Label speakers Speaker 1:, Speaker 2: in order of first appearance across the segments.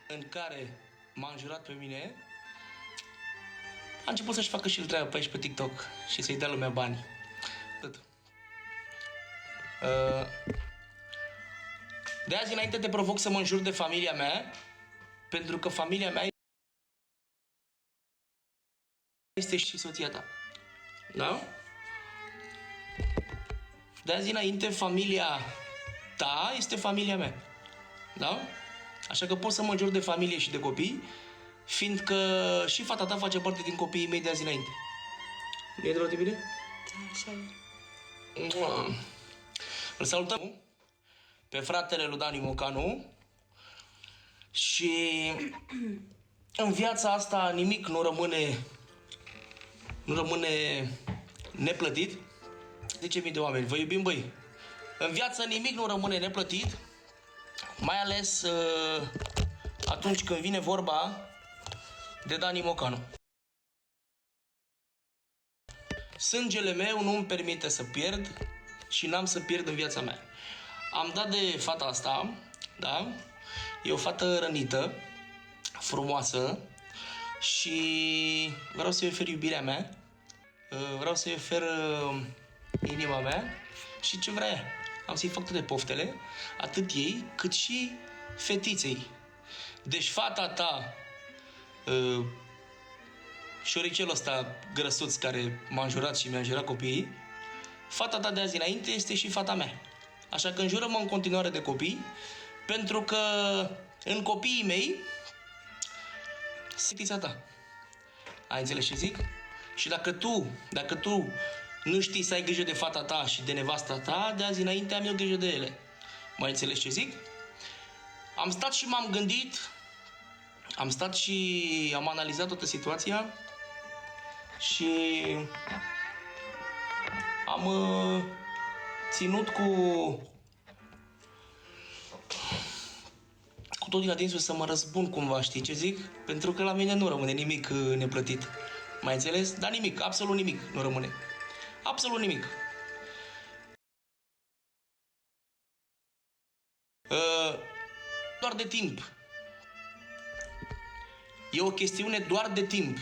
Speaker 1: în care m-a înjurat pe mine, a început să-și facă și el treaba pe aici pe TikTok și să-i dea lumea bani. Atât. De azi înainte te provoc să mă înjur de familia mea, pentru că familia mea este și soția ta. Da? De azi înainte familia ta este familia mea. Da? Așa că pot să mă înjur de familie și de copii, fiindcă și fata ta face parte din copiii mei de azi înainte. Nu e de la bine?
Speaker 2: Da, așa e.
Speaker 1: Îl salutăm pe fratele lui Dani Mocanu și în viața asta nimic nu rămâne neplătit. 10.000 de oameni, vă iubim, băi. În viață nimic nu rămâne neplătit, mai ales atunci când vine vorba de Dani Mocanu. Sângele meu nu îmi permite să pierd și n-am să pierd în viața mea. Am dat de fata asta, da? E o fată rănită, frumoasă și vreau să-i ofer iubirea mea, vreau să-i ofer inima mea și ce vrea ea. Am să-i fac toate poftele, atât ei cât și fetiței. Deci fata ta, șoricelul ăsta grăsuț care m-a înjurat și mi-a înjurat copiii, fata ta de azi înainte este și fata mea. Așa că înjură-mă în continuare de copii, pentru că în copiii mei fetița ta. Ai înțeles ce zic? Și dacă tu nu știi să ai grijă de fata ta și de nevasta ta, de azi înainte am eu grijă de ele. Mai înțeles ce zic? Am stat și m-am gândit, am stat și am analizat toată situația și am ținut cu tot din adinsul să mă răzbun cumva, știi ce zic? Pentru că la mine nu rămâne nimic neplătit. Mai înțeles? Dar nimic, absolut nimic nu rămâne. Absolut nimic. Doar de timp. E o chestiune doar de timp.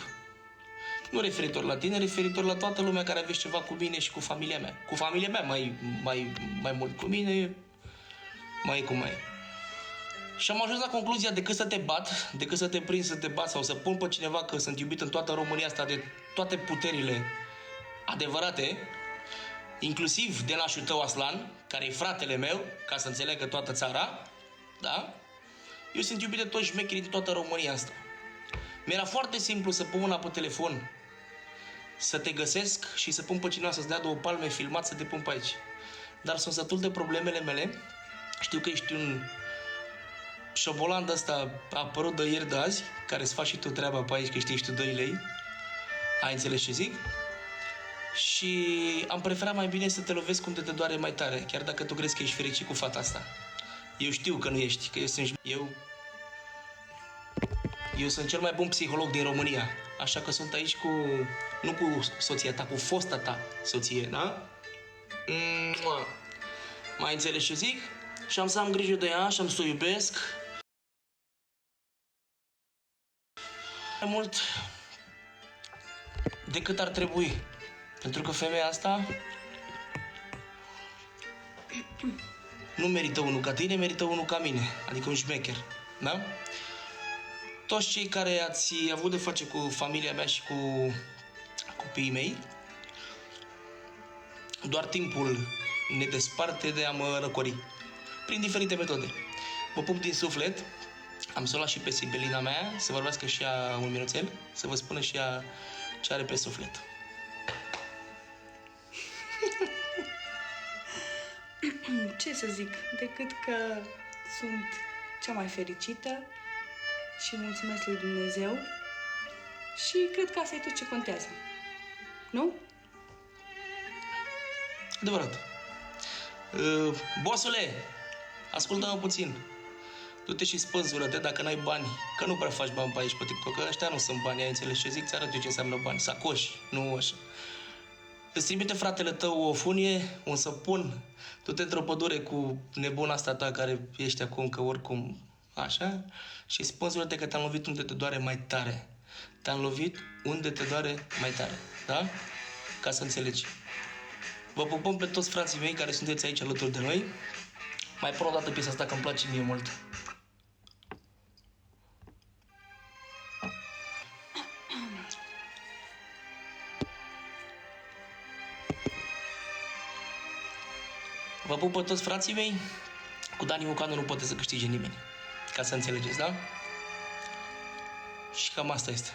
Speaker 1: Nu referitor la tine, referitor la toată lumea care aveți ceva cu mine și cu familia mea. Cu familia mea mai mult, cu mine mai e cum mai e. Și am ajuns la concluzia, decât să te bat, decât să te prind să te bat sau să pun pe cineva că sunt iubit în toată România asta de toate puterile adevărate, inclusiv de nașul tău Aslan, care e fratele meu, ca să înțeleagă toată țara, da? Eu sunt iubit de toți șmecherii de toată România asta. Mi-era foarte simplu să pun mâna pe telefon, să te găsesc și să pun pe cineva să-ți dea 2 palme filmat să te pun pe aici. Dar sunt sătul de problemele mele. Știu că ești un șobolan de ăsta a apărut de ieri de azi, care îți faci și tu treaba pe aici, că știi tu 2 lei. Ai înțeles ce zic? Și am preferat mai bine să te lovesc cum te doare mai tare, chiar dacă tu crezi că ești fericit cu fata asta. Eu știu că nu ești, că eu sunt cel mai bun psiholog din România, așa că sunt aici nu cu soția ta, cu fosta ta soție, da? Mai înțeles ce zic? Și am să am grijă de ea și am să o iubesc mai mult decât ar trebui. Pentru că femeia asta nu merită unul ca tine, merită unul ca mine, adică un șmecher, da? Toți cei care ați avut de face cu familia mea și cu copiii mei, doar timpul ne desparte de a mă răcori prin diferite metode. Vă pup din suflet, am să o las și pe Sibelina mea să vorbească și ea un minuțel, să vă spună și ea ce are pe suflet.
Speaker 2: Ce să zic, decât că sunt cea mai fericită și mulțumesc lui Dumnezeu și cred că asta e tot ce contează. Nu?
Speaker 1: Adevărat. Bossule, ascultă-mă puțin. Du-te și spânzură-te dacă n-ai bani, că nu prea faci bani pe aici pe TikTok, că ăștia nu sunt bani, ai înțeles ce zic? Ți-arăt eu ce înseamnă bani, sacoși, nu așa. Îți trimite fratele tău o funie, un săpun, du-te într-o pădure cu nebuna asta ta care ești acum, că oricum Așa? Și spun-ți că te-am lovit unde te doare mai tare. Te-am lovit unde te doare mai tare. Da? Ca să înțelegi. Vă pupăm pe toți frații mei care sunteți aici alături de noi. Mai pun o dată piesa asta că îmi place mie mult. Vă pup pe toți frații mei. Cu Dani Mucanu nu poate să câștige nimeni. Ca să înțelegeți, da? Și cam asta este.